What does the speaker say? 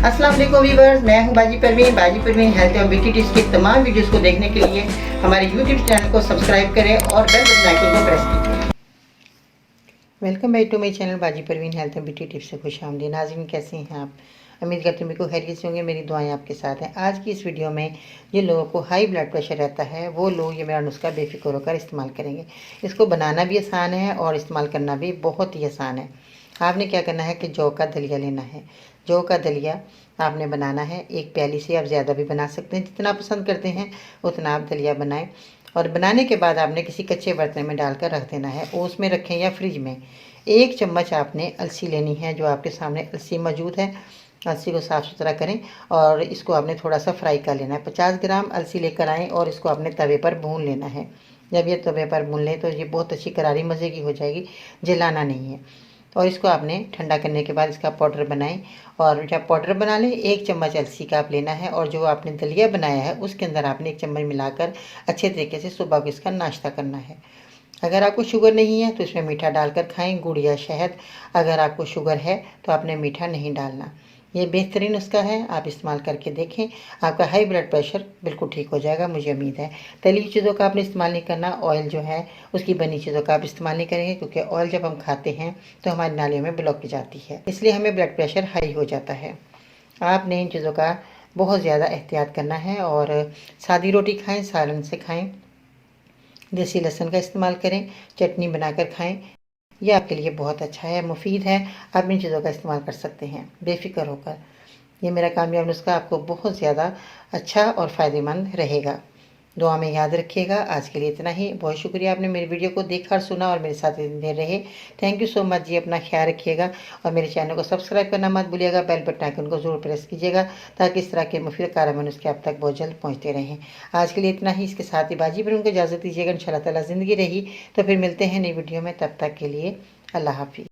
अस्सलाम वालेकुम व्यूअर्स, मैं हूं बाजी Parveen health and beauty tips के तमाम वीडियोस को देखने के लिए हमारे यूट्यूब चैनल को सब्सक्राइब करें और बेल बटन आइकन को प्रेस कीजिए। Welcome back to my channel Baji Parveen health and beauty tips से खुशामदीद। नाज़रीन, कैसे हैं आप? उम्मीद करती हूँ मेरे को खैरियत से होंगे। मेरी दुआएं आपके साथ हैं। आज की इस वीडियो में जिन लोगों को हाई ब्लड प्रेशर रहता है वो लोग ये मेरा नुस्खा बेफिक्र होकर इस्तेमाल करेंगे। इसको बनाना भी आसान है और इस्तेमाल करना भी बहुत ही आसान है। आपने क्या करना है कि जौ का दलिया लेना है। जौ का दलिया आपने बनाना है। एक प्याली से आप ज़्यादा भी बना सकते हैं, जितना पसंद करते हैं उतना आप दलिया बनाएं। और बनाने के बाद आपने किसी कच्चे बर्तन में डालकर रख देना है, ओस में रखें या फ्रिज में। 1 चम्मच आपने अलसी लेनी है, जो आपके सामने अलसी मौजूद है। अलसी को साफ़ सुथरा करें और इसको आपने थोड़ा सा फ्राई कर लेना है। 50 ग्राम अलसी लेकर आएँ और इसको आपने तवे पर भून लेना है। जब ये तवे पर भून लें तो ये बहुत अच्छी करारी मज़े की हो जाएगी, जलाना नहीं है। और इसको आपने ठंडा करने के बाद इसका पाउडर बनाएं। और जब पाउडर बना लें, 1 चम्मच अलसी का आप लेना है और जो आपने दलिया बनाया है उसके अंदर आपने 1 चम्मच मिलाकर अच्छे तरीके से सुबह को इसका नाश्ता करना है। अगर आपको शुगर नहीं है तो इसमें मीठा डालकर खाएं, गुड़ या शहद। अगर आपको शुगर है तो आपने मीठा नहीं डालना। ये बेहतरीन नुस्खा है, आप इस्तेमाल करके देखें। आपका हाई ब्लड प्रेशर बिल्कुल ठीक हो जाएगा, मुझे उम्मीद है। तली हुई चीज़ों का आपने इस्तेमाल नहीं करना। ऑयल जो है उसकी बनी चीज़ों का आप इस्तेमाल नहीं करेंगे, क्योंकि ऑयल जब हम खाते हैं तो हमारी नालियों में ब्लॉकेज आती है, इसलिए हमें ब्लड प्रेशर हाई हो जाता है। आपने इन चीज़ों का बहुत ज़्यादा एहतियात करना है और सादी रोटी खाएँ, सालन से खाएँ, देसी लहसुन का इस्तेमाल करें, चटनी बनाकर खाएं। ये आपके लिए बहुत अच्छा है, मुफीद है। आप इन चीज़ों का इस्तेमाल कर सकते हैं बेफिक्र होकर। ये मेरा कामयाब नुस्खा आपको बहुत ज़्यादा अच्छा और फ़ायदेमंद रहेगा। दुआ में याद रखिएगा। आज के लिए इतना ही। बहुत शुक्रिया आपने मेरी वीडियो को देखा और सुना और मेरे साथ इतने रहे। थैंक यू सो मच जी। अपना ख्याल रखिएगा और मेरे चैनल को सब्सक्राइब करना मत भूलिएगा। बेल बटन आइकन को ज़रूर प्रेस कीजिएगा ताकि इस तरह के मुफीद कारनामे नुस्खे आप तक बहुत जल्द पहुँचते रहें। आज के लिए इतना ही। इसके साथ ही बाजी पर उनको इजाज़त दीजिएगा। इंशाल्लाह ताला ज़िंदगी रही तो फिर मिलते हैं नई वीडियो में। तब तक के लिए अल्लाह हाफिज़।